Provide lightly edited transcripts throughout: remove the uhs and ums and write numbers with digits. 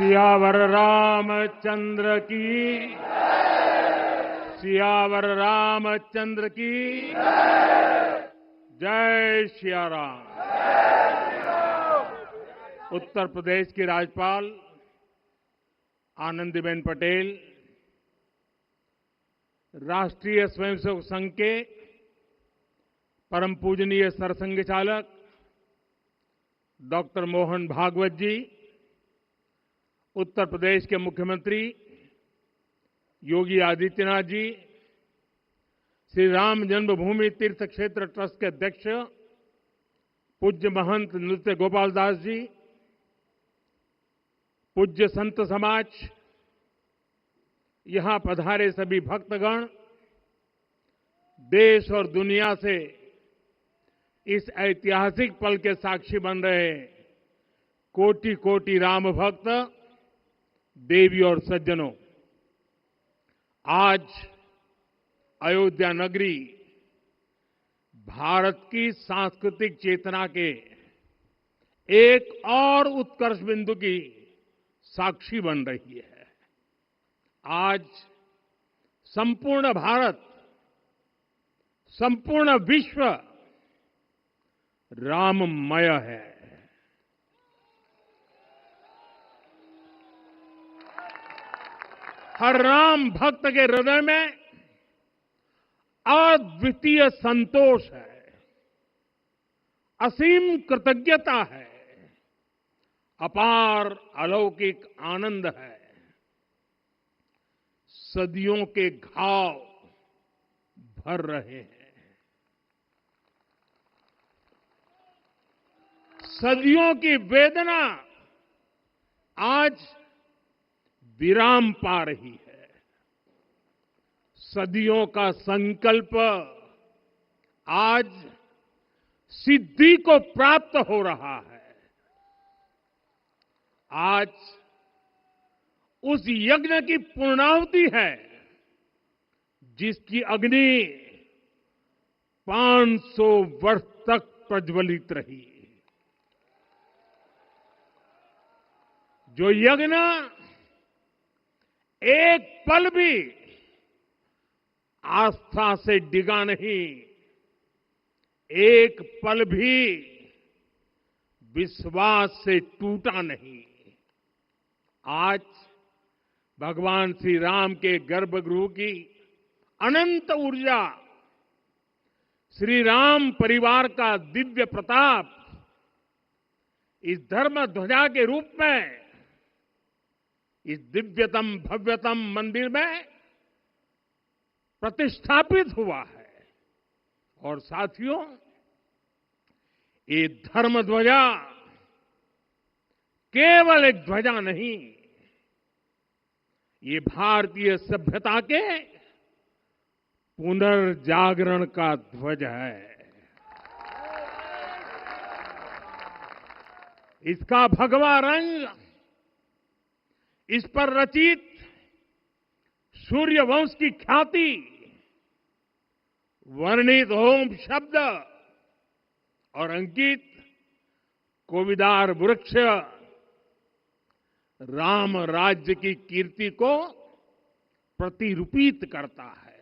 सियावर रामचंद्र की, सियावर रामचंद्र की जय सिया राम। उत्तर प्रदेश की राज्यपाल आनंदीबेन पटेल, राष्ट्रीय स्वयंसेवक संघ के परम पूजनीय सरसंघ चालक डॉक्टर मोहन भागवत जी, उत्तर प्रदेश के मुख्यमंत्री योगी आदित्यनाथ जी, श्री राम जन्मभूमि तीर्थ क्षेत्र ट्रस्ट के अध्यक्ष पूज्य महंत नृत्य गोपाल दास जी, पूज्य संत समाज, यहां पधारे सभी भक्तगण, देश और दुनिया से इस ऐतिहासिक पल के साक्षी बन रहे कोटि कोटि राम भक्त, देवी और सज्जनों, आज अयोध्या नगरी भारत की सांस्कृतिक चेतना के एक और उत्कर्ष बिंदु की साक्षी बन रही है। आज संपूर्ण भारत, संपूर्ण विश्व राममय है। हर राम भक्त के हृदय में अद्वितीय संतोष है, असीम कृतज्ञता है, अपार अलौकिक आनंद है। सदियों के घाव भर रहे हैं, सदियों की वेदना आज विराम पा रही है। सदियों का संकल्प आज सिद्धि को प्राप्त हो रहा है। आज उस यज्ञ की पूर्णाहुति है जिसकी अग्नि 500 वर्ष तक प्रज्वलित रही। जो यज्ञ एक पल भी आस्था से डिगा नहीं, एक पल भी विश्वास से टूटा नहीं। आज भगवान श्री राम के गर्भगृह की अनंत ऊर्जा, श्री राम परिवार का दिव्य प्रताप इस धर्म ध्वजा के रूप में इस दिव्यतम भव्यतम मंदिर में प्रतिष्ठापित हुआ है। और साथियों, ये धर्म ध्वजा केवल एक ध्वजा नहीं, ये भारतीय सभ्यता के पुनर्जागरण का ध्वज है। इसका भगवा रंग, इस पर रचित सूर्य वंश की ख्याति, वर्णित ओम शब्द और अंकित कोविदार वृक्ष राम राज्य की कीर्ति को प्रतिरूपित करता है।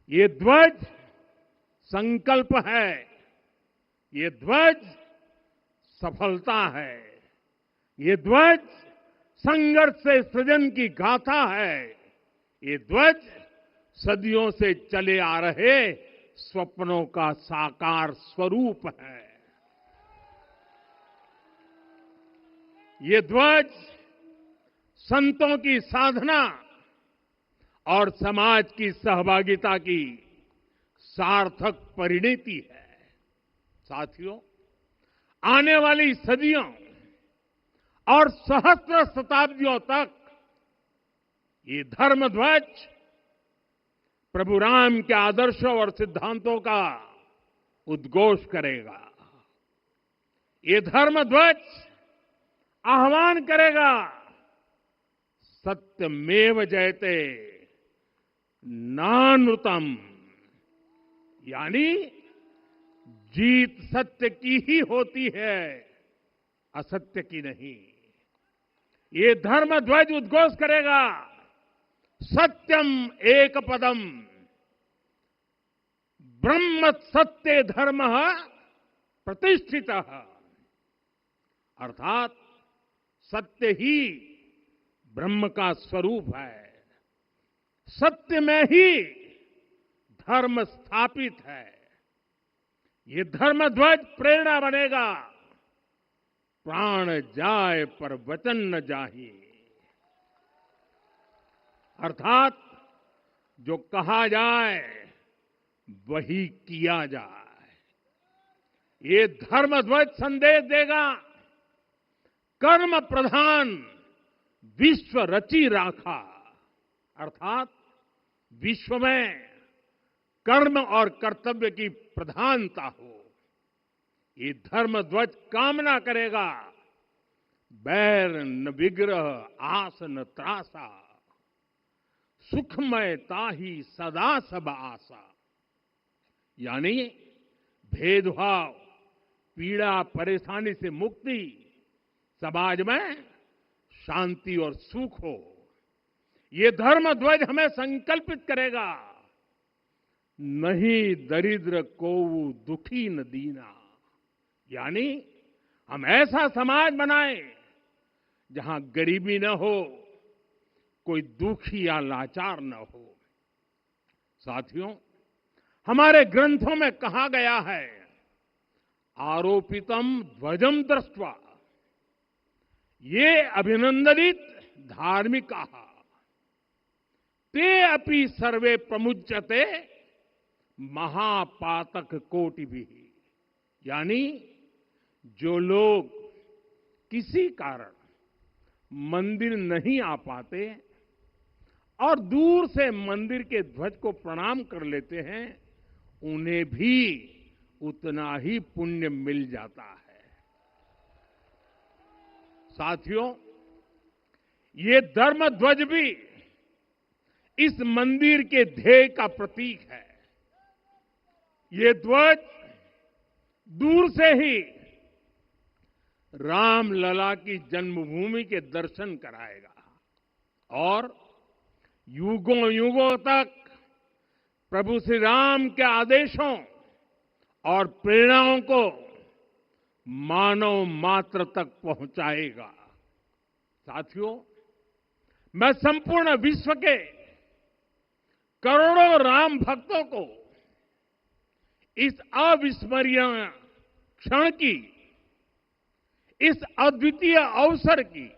ये ध्वज संकल्प है, ये ध्वज सफलता है, ये ध्वज संघर्ष से सृजन की गाथा है, ये ध्वज सदियों से चले आ रहे स्वप्नों का साकार स्वरूप है। ये ध्वज संतों की साधना और समाज की सहभागिता की सार्थक परिणति है। साथियों, आने वाली सदियों और सहस्त्र शताब्दियों तक ये धर्म ध्वज प्रभु राम के आदर्शों और सिद्धांतों का उद्घोष करेगा। ये धर्म ध्वज आह्वान करेगा, सत्यमेव जयते नानृतम, यानी जीत सत्य की ही होती है, असत्य की नहीं। ये धर्म ध्वज उद्घोष करेगा, सत्यम एक पदम, ब्रह्म सत्य धर्म प्रतिष्ठित, अर्थात सत्य ही ब्रह्म का स्वरूप है, सत्य में ही धर्म स्थापित है। ये धर्म ध्वज प्रेरणा बनेगा, प्राण जाए पर वचन न जाहि, अर्थात जो कहा जाए वही किया जाए। ये धर्म ध्वज संदेश देगा, कर्म प्रधान विश्व रची राखा, अर्थात विश्व में कर्म और कर्तव्य की प्रधानता हो। ये धर्म ध्वज कामना करेगा, बैर न विग्रह आस न त्रासा, सुखमय ताहि सदा सब आशा, यानी भेदभाव, पीड़ा, परेशानी से मुक्ति, समाज में शांति और सुख हो। ये धर्म ध्वज हमें संकल्पित करेगा, नहीं दरिद्र कोउ दुखी न दीना, यानी हम ऐसा समाज बनाएं जहां गरीबी न हो, कोई दुखी या लाचार न हो। साथियों, हमारे ग्रंथों में कहा गया है, आरोपितम ध्वजम दृष्ट्वा, ये अभिनंदनित धार्मिका, ते अपि सर्वे प्रमुच्यते महापातक कोटि भी, यानी जो लोग किसी कारण मंदिर नहीं आ पाते और दूर से मंदिर के ध्वज को प्रणाम कर लेते हैं, उन्हें भी उतना ही पुण्य मिल जाता है। साथियों, ये धर्म ध्वज भी इस मंदिर के ध्येय का प्रतीक है। ये ध्वज दूर से ही राम लला की जन्मभूमि के दर्शन कराएगा और युगों युगों तक प्रभु श्री राम के आदेशों और प्रेरणाओं को मानव मात्र तक पहुंचाएगा। साथियों, मैं संपूर्ण विश्व के करोड़ों राम भक्तों को इस अविस्मरणीय क्षण की, इस अद्वितीय अवसर की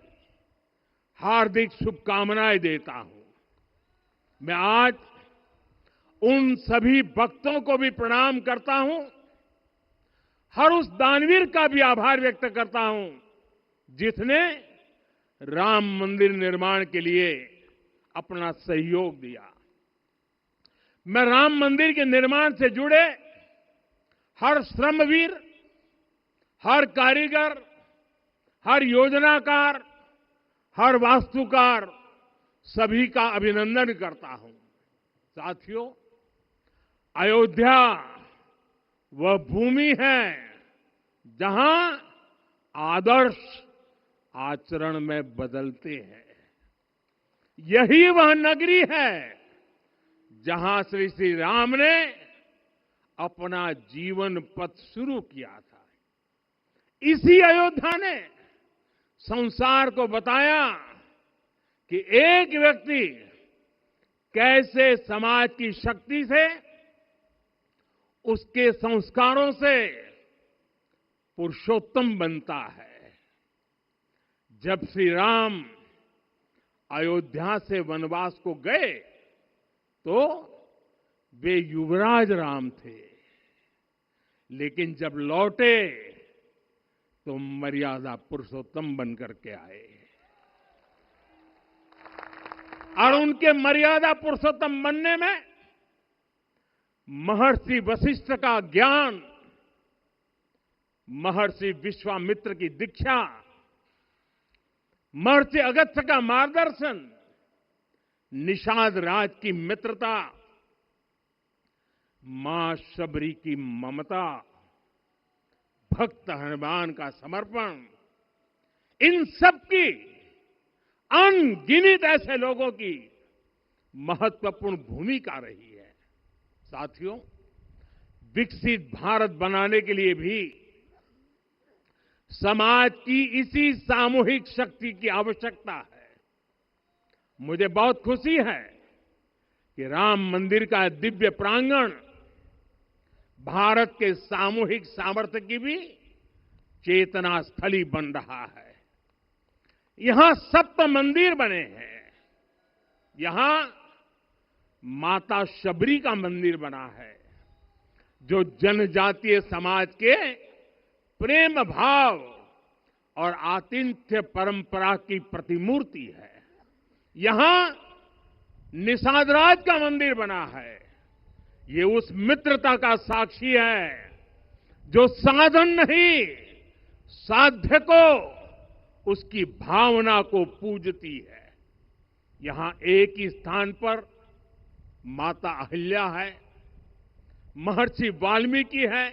हार्दिक शुभकामनाएं देता हूं। मैं आज उन सभी भक्तों को भी प्रणाम करता हूं, हर उस दानवीर का भी आभार व्यक्त करता हूं जिसने राम मंदिर निर्माण के लिए अपना सहयोग दिया। मैं राम मंदिर के निर्माण से जुड़े हर श्रमवीर, हर कारीगर, हर योजनाकार, हर वास्तुकार, सभी का अभिनंदन करता हूं। साथियों, अयोध्या वह भूमि है जहां आदर्श आचरण में बदलते हैं। यही वह नगरी है जहां श्री राम ने अपना जीवन पथ शुरू किया था। इसी अयोध्या ने संसार को बताया कि एक व्यक्ति कैसे समाज की शक्ति से, उसके संस्कारों से पुरुषोत्तम बनता है। जब श्री राम अयोध्या से वनवास को गए तो वे युवराज राम थे, लेकिन जब लौटे तो मर्यादा पुरुषोत्तम बनकर के आए और उनके मर्यादा पुरुषोत्तम बनने में महर्षि वशिष्ठ का ज्ञान, महर्षि विश्वामित्र की दीक्षा, महर्षि अगस्त्य का मार्गदर्शन, निषाद राज की मित्रता, मां शबरी की ममता, भक्त हनुमान का समर्पण, इन सब की अनगिनत ऐसे लोगों की महत्वपूर्ण भूमिका रही है। साथियों, विकसित भारत बनाने के लिए भी समाज की इसी सामूहिक शक्ति की आवश्यकता है। मुझे बहुत खुशी है कि राम मंदिर का दिव्य प्रांगण भारत के सामूहिक सामर्थ्य की भी चेतना स्थली बन रहा है। यहां 7 मंदिर बने हैं। यहां माता शबरी का मंदिर बना है, जो जनजातीय समाज के प्रेम भाव और आतिथ्य परंपरा की प्रतिमूर्ति है। यहां निषादराज का मंदिर बना है। ये उस मित्रता का साक्षी है जो साधन नहीं, साध्य को, उसकी भावना को पूजती है। यहां एक ही स्थान पर माता अहिल्या है, महर्षि वाल्मीकि है,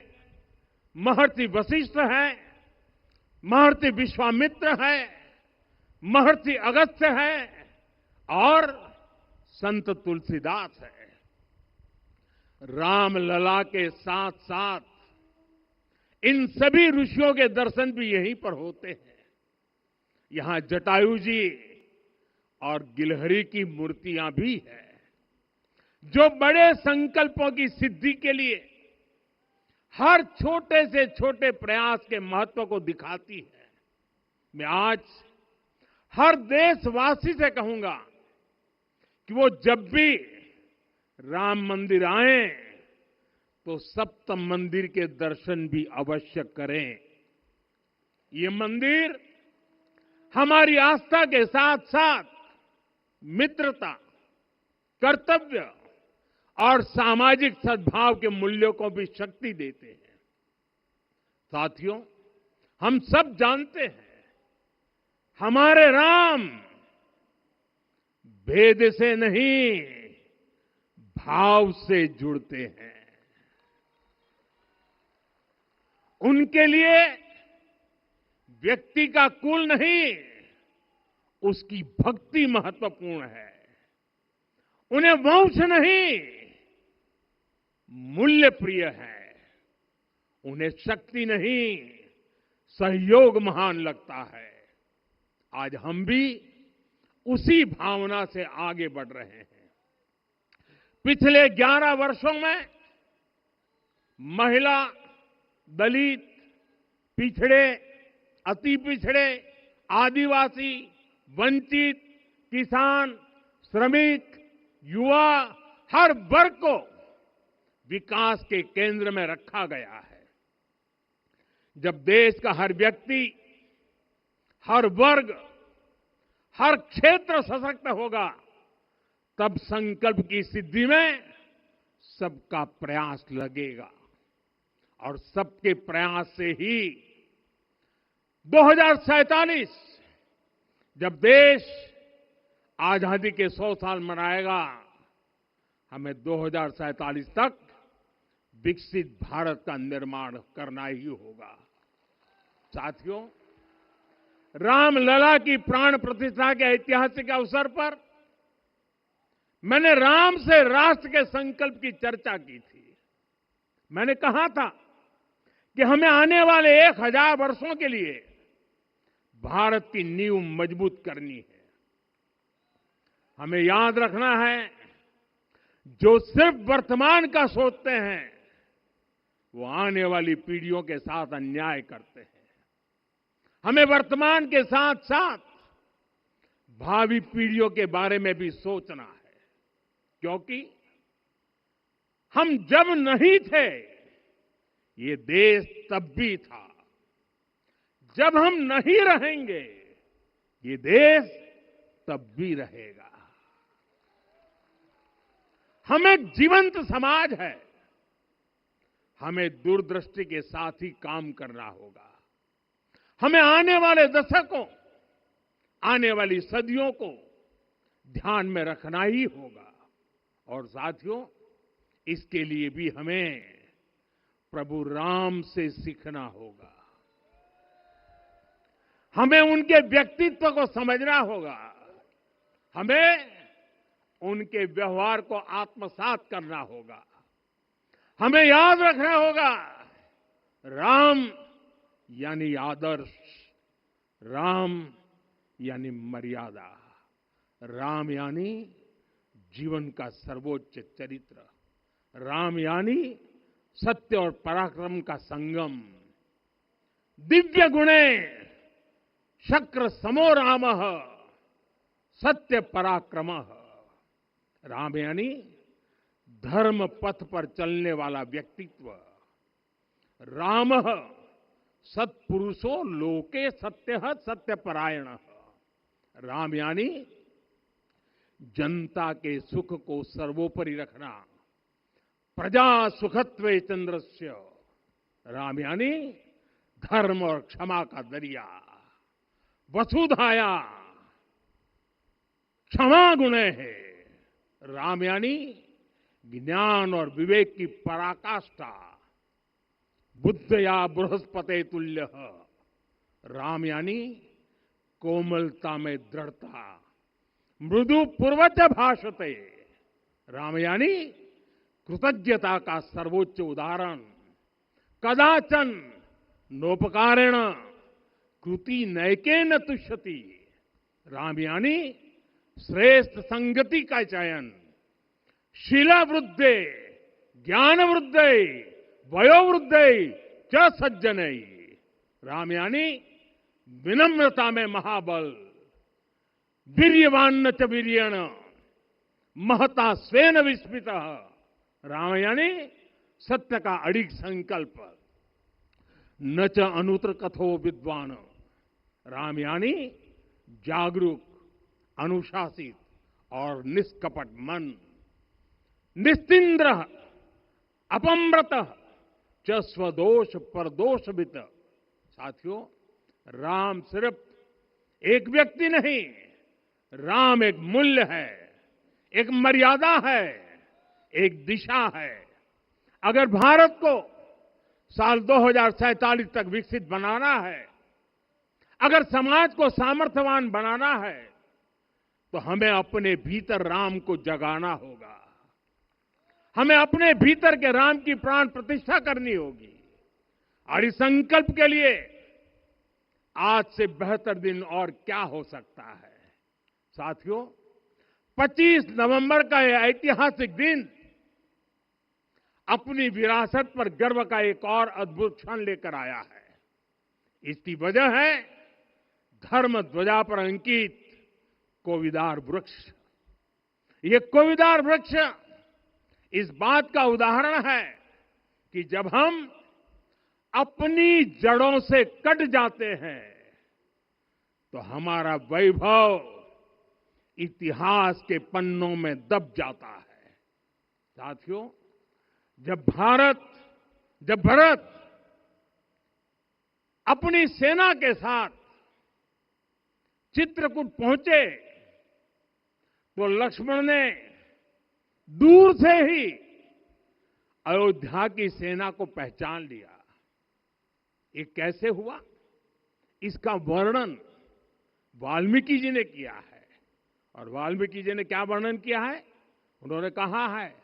महर्षि वशिष्ठ है, महर्षि विश्वामित्र है, महर्षि अगस्त्य है और संत तुलसीदास है। रामलला के साथ साथ इन सभी ऋषियों के दर्शन भी यहीं पर होते हैं। यहां जटायु जी और गिलहरी की मूर्तियां भी है, जो बड़े संकल्पों की सिद्धि के लिए हर छोटे से छोटे प्रयास के महत्व को दिखाती है। मैं आज हर देशवासी से कहूंगा कि वो जब भी राम मंदिर आए तो सप्त मंदिर के दर्शन भी अवश्य करें। ये मंदिर हमारी आस्था के साथ साथ मित्रता, कर्तव्य और सामाजिक सद्भाव के मूल्यों को भी शक्ति देते हैं। साथियों, हम सब जानते हैं, हमारे राम भेद से नहीं, भाव से जुड़ते हैं। उनके लिए व्यक्ति का कुल नहीं, उसकी भक्ति महत्वपूर्ण है। उन्हें वंश नहीं, मूल्य प्रिय है। उन्हें शक्ति नहीं, सहयोग महान लगता है। आज हम भी उसी भावना से आगे बढ़ रहे हैं। पिछले 11 वर्षों में महिला, दलित, पिछड़े, अति पिछड़े, आदिवासी, वंचित, किसान, श्रमिक, युवा, हर वर्ग को विकास के केंद्र में रखा गया है। जब देश का हर व्यक्ति, हर वर्ग, हर क्षेत्र सशक्त होगा, तब संकल्प की सिद्धि में सबका प्रयास लगेगा और सबके प्रयास से ही 2047 जब देश आजादी के 100 साल मनाएगा, हमें 2047 तक विकसित भारत का निर्माण करना ही होगा। साथियों, रामलला की प्राण प्रतिष्ठा के ऐतिहासिक अवसर पर मैंने राम से राष्ट्र के संकल्प की चर्चा की थी। मैंने कहा था कि हमें आने वाले 1000 वर्षों के लिए भारत की नींव मजबूत करनी है। हमें याद रखना है, जो सिर्फ वर्तमान का सोचते हैं वो आने वाली पीढ़ियों के साथ अन्याय करते हैं। हमें वर्तमान के साथ साथ भावी पीढ़ियों के बारे में भी सोचना है, क्योंकि हम जब नहीं थे ये देश तब भी था, जब हम नहीं रहेंगे ये देश तब भी रहेगा। हम एक जीवंत समाज है, हमें दूरदृष्टि के साथ ही काम करना होगा। हमें आने वाले दशकों, आने वाली सदियों को ध्यान में रखना ही होगा। और साथियों, इसके लिए भी हमें प्रभु राम से सीखना होगा। हमें उनके व्यक्तित्व को समझना होगा। हमें उनके व्यवहार को आत्मसात करना होगा। हमें याद रखना होगा, राम यानी आदर्श, राम यानी मर्यादा, राम यानी जीवन का सर्वोच्च चरित्र, राम यानी सत्य और पराक्रम का संगम। दिव्य गुणे शक्र समो रामः सत्य पराक्रमः। राम यानी धर्म पथ पर चलने वाला व्यक्तित्व। रामः सत्पुरुषो लोके सत्यः सत्यपरायणः। राम यानी जनता के सुख को सर्वोपरि रखना, प्रजा सुखत्वे चंद्रस्य। राम यानी धर्म और क्षमा का दरिया। वसुधाया क्षमा गुणे है। राम यानी ज्ञान और विवेक की पराकाष्ठा। बुद्ध या बृहस्पति तुल्य। राम यानी कोमलता में दृढ़ता। मृदु पूर्वज भाषते। राम यानी कृतज्ञता का सर्वोच्च उदाहरण। कदाचन नोपकारेण कृति नैकेन तुष्यति। राम यानी श्रेष्ठ संगति का चयन। शीला वृद्धे ज्ञान वृद्धे वयो वृद्धे च सज्जनै। राम यानी विनम्रता में महाबल। वीर्यवान च वीर्येण महता स्वेन विस्मितः। राम यानी सत्य का अडिग संकल्प। न च अनुत्र कथो विद्वान। राम यानी जागरूक, अनुशासित और निष्कपट मन। निस्तिंद्र अपम्रत च स्वदोष परदोषवित। साथियों, राम सिर्फ एक व्यक्ति नहीं, राम एक मूल्य है, एक मर्यादा है, एक दिशा है। अगर भारत को साल 2047 तक विकसित बनाना है, अगर समाज को सामर्थ्यवान बनाना है, तो हमें अपने भीतर राम को जगाना होगा। हमें अपने भीतर के राम की प्राण प्रतिष्ठा करनी होगी। और इस संकल्प के लिए आज से बेहतर दिन और क्या हो सकता है। साथियों, 25 नवंबर का यह ऐतिहासिक दिन अपनी विरासत पर गर्व का एक और अद्भुत क्षण लेकर आया है। इसकी वजह है धर्म ध्वजा पर अंकित कोविदार वृक्ष। ये कोविदार वृक्ष इस बात का उदाहरण है कि जब हम अपनी जड़ों से कट जाते हैं तो हमारा वैभव इतिहास के पन्नों में दब जाता है। साथियों, जब भरत अपनी सेना के साथ चित्रकूट पहुंचे तो लक्ष्मण ने दूर से ही अयोध्या की सेना को पहचान लिया। ये कैसे हुआ, इसका वर्णन वाल्मीकि जी ने किया है। और वाल्मीकि जी ने क्या वर्णन किया है? उन्होंने कहा है,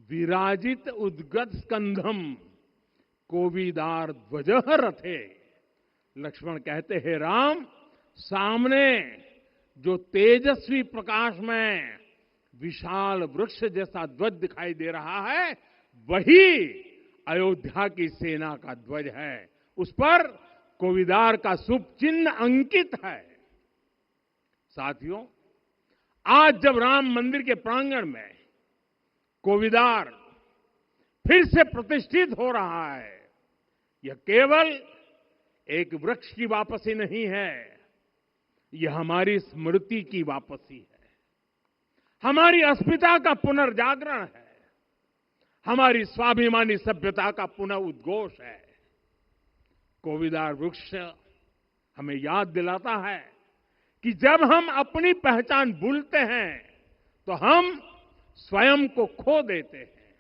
विराजित उद्गत स्कंधम कोविदार ध्वजः रथे। लक्ष्मण कहते हैं, राम, सामने जो तेजस्वी प्रकाश में विशाल वृक्ष जैसा ध्वज दिखाई दे रहा है, वही अयोध्या की सेना का ध्वज है। उस पर कोविदार का शुभ चिन्ह अंकित है। साथियों, आज जब राम मंदिर के प्रांगण में कोविदार फिर से प्रतिष्ठित हो रहा है, यह केवल एक वृक्ष की वापसी नहीं है, यह हमारी स्मृति की वापसी है, हमारी अस्मिता का पुनर्जागरण है, हमारी स्वाभिमानी सभ्यता का पुनः उद्घोष है। कोविदार वृक्ष हमें याद दिलाता है कि जब हम अपनी पहचान भूलते हैं तो हम स्वयं को खो देते हैं,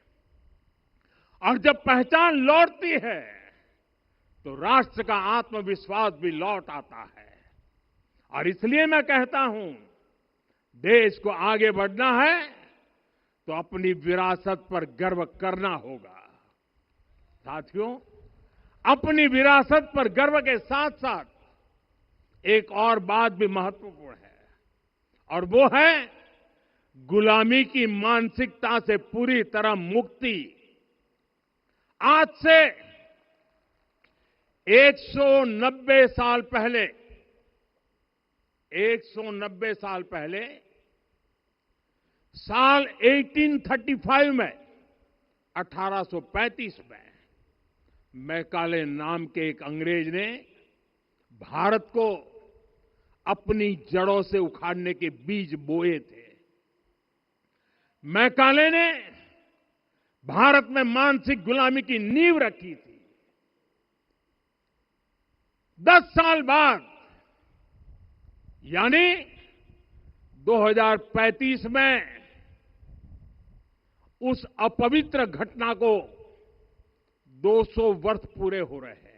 और जब पहचान लौटती है तो राष्ट्र का आत्मविश्वास भी लौट आता है। और इसलिए मैं कहता हूं, देश को आगे बढ़ना है तो अपनी विरासत पर गर्व करना होगा। साथियों, अपनी विरासत पर गर्व के साथ साथ एक और बात भी महत्वपूर्ण है, और वो है गुलामी की मानसिकता से पूरी तरह मुक्ति। आज से 190 साल पहले 190 साल पहले साल 1835 में 1835 में मैकाले नाम के एक अंग्रेज ने भारत को अपनी जड़ों से उखाड़ने के बीज बोए थे। मैकाले ने भारत में मानसिक गुलामी की नींव रखी थी। 10 साल बाद यानी 2035 में उस अपवित्र घटना को 200 वर्ष पूरे हो रहे हैं।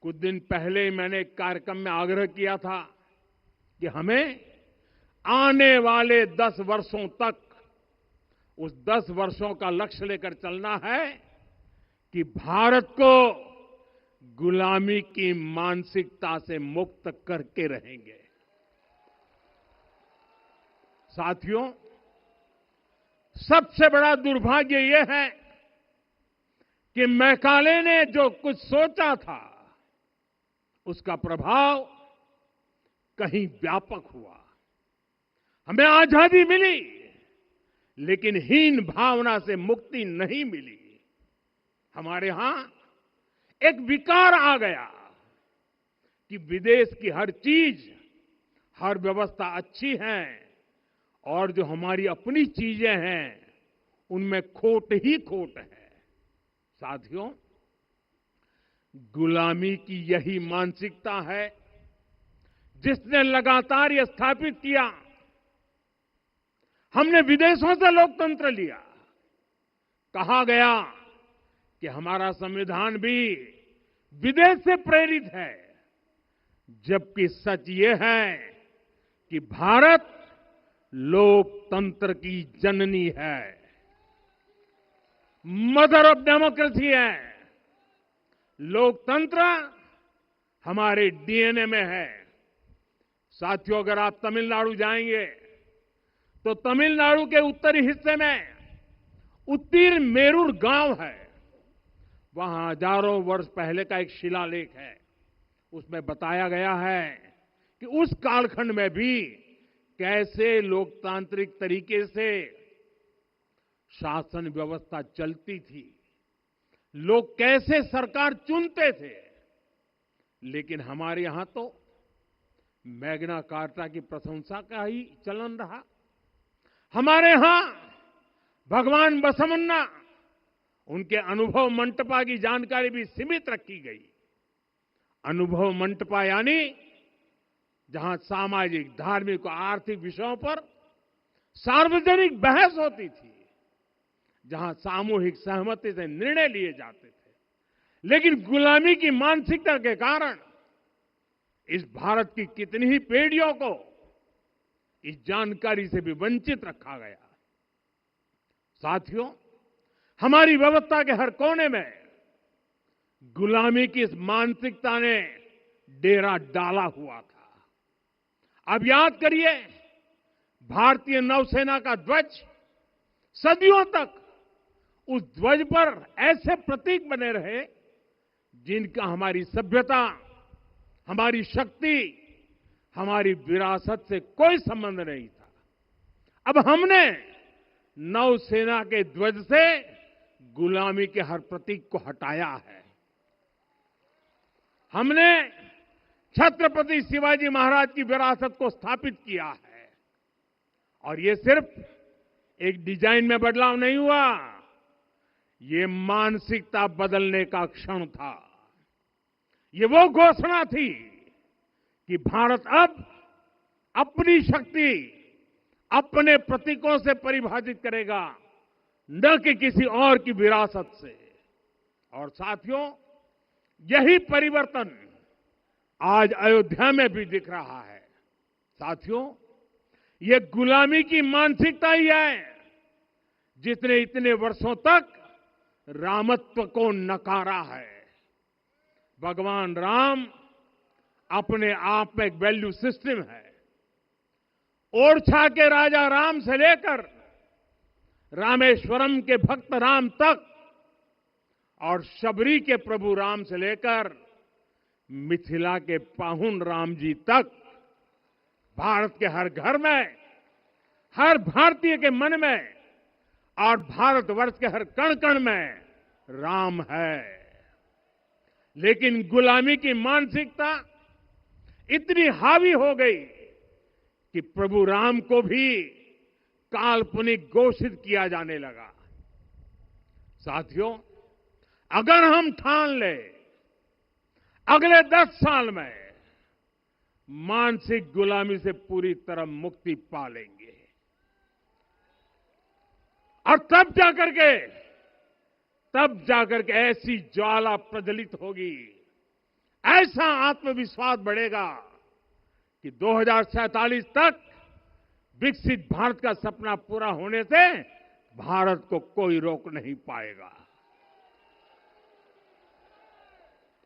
कुछ दिन पहले मैंने एक कार्यक्रम में आग्रह किया था कि हमें आने वाले 10 वर्षों तक उस 10 वर्षों का लक्ष्य लेकर चलना है कि भारत को गुलामी की मानसिकता से मुक्त करके रहेंगे। साथियों, सबसे बड़ा दुर्भाग्य यह है कि मैकाले ने जो कुछ सोचा था उसका प्रभाव कहीं व्यापक हुआ। हमें आजादी मिली, लेकिन हीन भावना से मुक्ति नहीं मिली। हमारे यहां एक विकार आ गया कि विदेश की हर चीज, हर व्यवस्था अच्छी है और जो हमारी अपनी चीजें हैं उनमें खोट ही खोट है। साथियों, गुलामी की यही मानसिकता है जिसने लगातार यह स्थापित किया। हमने विदेशों से लोकतंत्र लिया। कहा गया कि हमारा संविधान भी विदेश से प्रेरित है, जबकि सच ये है कि भारत लोकतंत्र की जननी है, मदर ऑफ डेमोक्रेसी है। लोकतंत्र हमारे डीएनए में है। साथियों, अगर आप तमिलनाडु जाएंगे तो तमिलनाडु के उत्तरी हिस्से में उत्तीरमेरूर गांव है। वहां हजारों वर्ष पहले का एक शिलालेख है। उसमें बताया गया है कि उस कालखंड में भी कैसे लोकतांत्रिक तरीके से शासन व्यवस्था चलती थी, लोग कैसे सरकार चुनते थे। लेकिन हमारे यहां तो मैग्ना कार्टा की प्रशंसा का ही चलन रहा। हमारे यहां भगवान बसवन्ना, उनके अनुभव मंटपा की जानकारी भी सीमित रखी गई। अनुभव मंटपा यानी जहां सामाजिक, धार्मिक और आर्थिक विषयों पर सार्वजनिक बहस होती थी, जहां सामूहिक सहमति से निर्णय लिए जाते थे। लेकिन गुलामी की मानसिकता के कारण इस भारत की कितनी ही पीढ़ियों को इस जानकारी से भी वंचित रखा गया। साथियों, हमारी व्यवस्था के हर कोने में गुलामी की इस मानसिकता ने डेरा डाला हुआ था। अब याद करिए, भारतीय नौसेना का ध्वज सदियों तक उस ध्वज पर ऐसे प्रतीक बने रहे जिनका हमारी सभ्यता, हमारी शक्ति, हमारी विरासत से कोई संबंध नहीं था। अब हमने नौसेना के ध्वज से गुलामी के हर प्रतीक को हटाया है। हमने छत्रपति शिवाजी महाराज की विरासत को स्थापित किया है। और ये सिर्फ एक डिजाइन में बदलाव नहीं हुआ, ये मानसिकता बदलने का क्षण था। ये वो घोषणा थी कि भारत अब अपनी शक्ति अपने प्रतीकों से परिभाषित करेगा, न कि किसी और की विरासत से। और साथियों, यही परिवर्तन आज अयोध्या में भी दिख रहा है। साथियों, ये गुलामी की मानसिकता ही है जिसने इतने वर्षों तक रामत्व को नकारा है। भगवान राम अपने आप में एक वैल्यू सिस्टम है। ओरछा के राजा राम से लेकर रामेश्वरम के भक्त राम तक और शबरी के प्रभु राम से लेकर मिथिला के पाहुन राम जी तक भारत के हर घर में, हर भारतीय के मन में और भारतवर्ष के हर कण कण में राम है। लेकिन गुलामी की मानसिकता इतनी हावी हो गई कि प्रभु राम को भी काल्पनिक घोषित किया जाने लगा। साथियों, अगर हम ठान ले अगले 10 साल में मानसिक गुलामी से पूरी तरह मुक्ति पा लेंगे और तब जाकर के ऐसी ज्वाला प्रज्वलित होगी, ऐसा आत्मविश्वास बढ़ेगा कि 2047 तक विकसित भारत का सपना पूरा होने से भारत को कोई रोक नहीं पाएगा।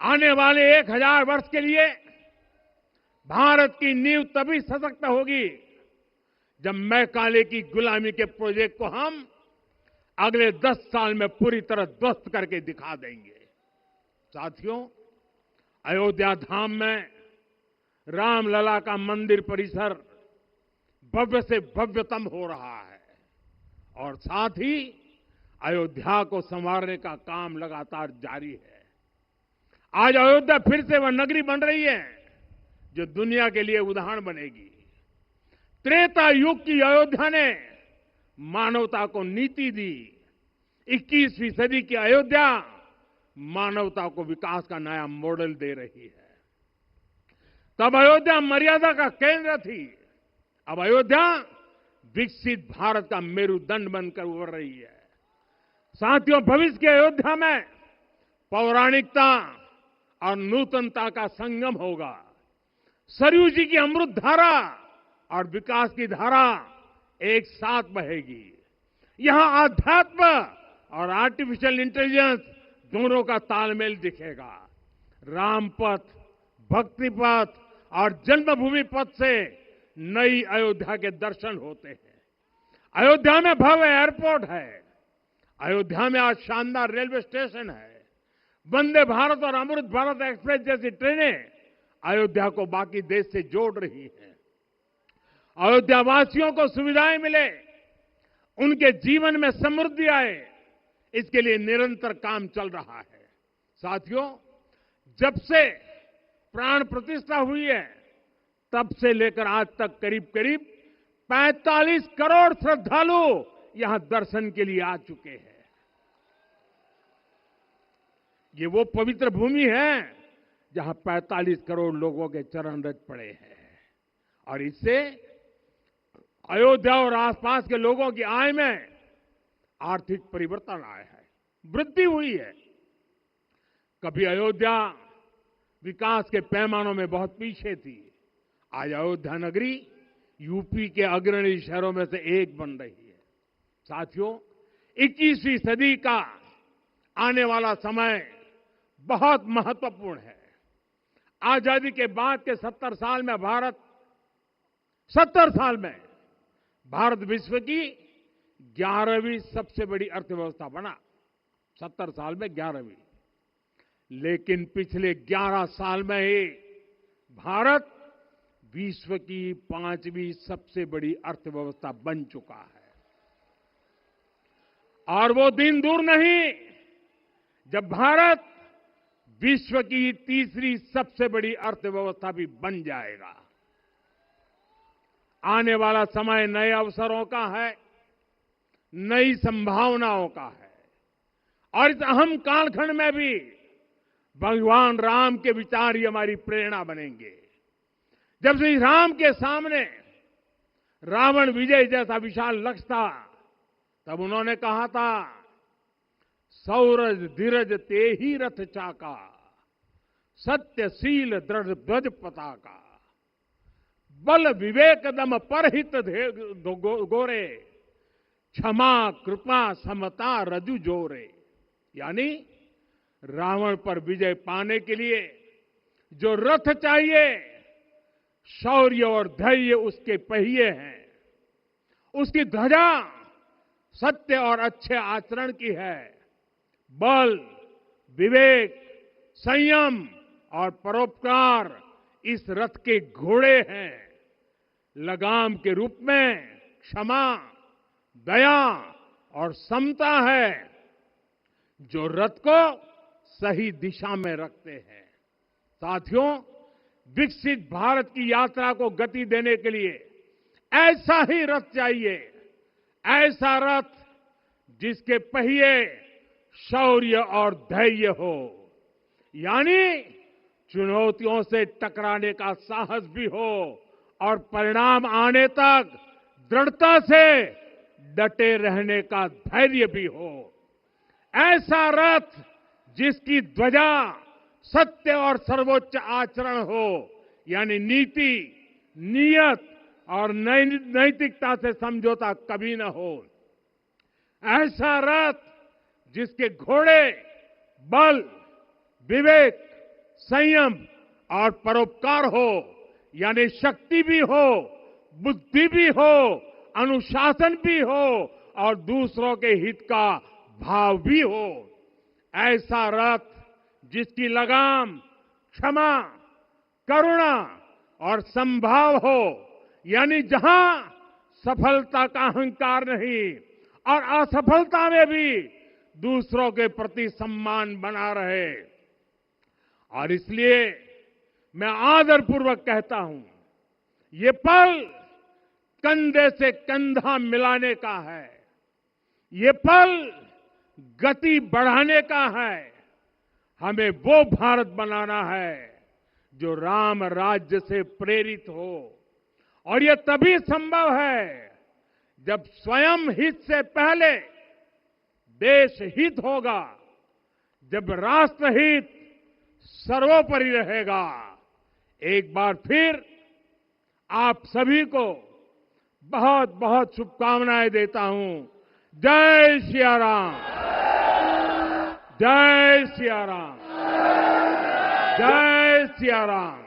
आने वाले 1000 वर्ष के लिए भारत की नींव तभी सशक्त होगी जब मैकाले की गुलामी के प्रोजेक्ट को हम अगले 10 साल में पूरी तरह ध्वस्त करके दिखा देंगे। साथियों, अयोध्या धाम में रामलला का मंदिर परिसर भव्य से भव्यतम हो रहा है और साथ ही अयोध्या को संवारने का काम लगातार जारी है। आज अयोध्या फिर से वह नगरी बन रही है जो दुनिया के लिए उदाहरण बनेगी। त्रेता युग की अयोध्या ने मानवता को नीति दी। 21वीं सदी की अयोध्या मानवता को विकास का नया मॉडल दे रही है। तब अयोध्या मर्यादा का केंद्र थी, अब अयोध्या विकसित भारत का मेरुदंड बनकर उभर रही है। साथियों, भविष्य की अयोध्या में पौराणिकता और नूतनता का संगम होगा। सरयू जी की अमृत धारा और विकास की धारा एक साथ बहेगी। यहां आध्यात्म और आर्टिफिशियल इंटेलिजेंस दोनों का तालमेल दिखेगा। राम पथ, भक्ति पथ और जन्मभूमि पथ से नई अयोध्या के दर्शन होते हैं। अयोध्या में भव्य एयरपोर्ट है। अयोध्या में आज शानदार रेलवे स्टेशन है। वंदे भारत और अमृत भारत एक्सप्रेस जैसी ट्रेनें अयोध्या को बाकी देश से जोड़ रही हैं। अयोध्या वासियों को सुविधाएं मिले, उनके जीवन में समृद्धि आए, इसके लिए निरंतर काम चल रहा है। साथियों, जब से प्राण प्रतिष्ठा हुई है तब से लेकर आज तक करीब 45 करोड़ श्रद्धालु यहां दर्शन के लिए आ चुके हैं। ये वो पवित्र भूमि है जहां 45 करोड़ लोगों के चरण रज पड़े हैं और इससे अयोध्या और आसपास के लोगों की आय में आर्थिक परिवर्तन आया है, वृद्धि हुई है। कभी अयोध्या विकास के पैमानों में बहुत पीछे थी, आज अयोध्या नगरी यूपी के अग्रणी शहरों में से एक बन रही है। साथियों, 21वीं सदी का आने वाला समय बहुत महत्वपूर्ण है। आजादी के बाद के 70 साल में भारत विश्व की 11वीं सबसे बड़ी अर्थव्यवस्था बना। 70 साल में 11वीं। लेकिन पिछले 11 साल में ही भारत विश्व की 5वीं सबसे बड़ी अर्थव्यवस्था बन चुका है। और वो दिन दूर नहीं जब भारत विश्व की 3री सबसे बड़ी अर्थव्यवस्था भी बन जाएगा। आने वाला समय नए अवसरों का है, नई संभावनाओं का है और इस अहम कालखंड में भी भगवान राम के विचार ही हमारी प्रेरणा बनेंगे। जब श्री राम के सामने रावण विजय जैसा विशाल लक्ष्य था, तब उन्होंने कहा था, सौरज धीरज ते ही रथ चाका, सत्यशील दृढ़ ध्वज पताका। बल विवेक दम परहित गोरे, क्षमा कृपा समता रजु जोरे। यानी रावण पर विजय पाने के लिए जो रथ चाहिए, शौर्य और धैर्य उसके पहिए हैं, उसकी ध्वजा सत्य और अच्छे आचरण की है, बल विवेक संयम और परोपकार इस रथ के घोड़े हैं। लगाम के रूप में क्षमा दया और समता है जो रथ को सही दिशा में रखते हैं। साथियों, विकसित भारत की यात्रा को गति देने के लिए ऐसा ही रथ चाहिए, ऐसा रथ जिसके पहिए शौर्य और धैर्य हो, यानी चुनौतियों से टकराने का साहस भी हो और परिणाम आने तक दृढ़ता से डटे रहने का धैर्य भी हो। ऐसा रथ जिसकी ध्वजा सत्य और सर्वोच्च आचरण हो, यानी नीति नियत और नैतिकता से समझौता कभी न हो। ऐसा रथ जिसके घोड़े बल विवेक संयम और परोपकार हो, यानी शक्ति भी हो बुद्धि भी हो अनुशासन भी हो और दूसरों के हित का भाव भी हो। ऐसा रथ जिसकी लगाम क्षमा करुणा और संभाव हो, यानी जहां सफलता का अहंकार नहीं और असफलता में भी दूसरों के प्रति सम्मान बना रहे। और इसलिए मैं आदरपूर्वक कहता हूं, ये पल कंधे से कंधा मिलाने का है, ये पल गति बढ़ाने का है। हमें वो भारत बनाना है जो राम राज्य से प्रेरित हो, और ये तभी संभव है जब स्वयं हित से पहले देश हित होगा, जब राष्ट्रहित सर्वोपरि रहेगा। एक बार फिर आप सभी को बहुत बहुत शुभकामनाएं देता हूं। जय सिया राम, जय सिया राम, जय सिया राम।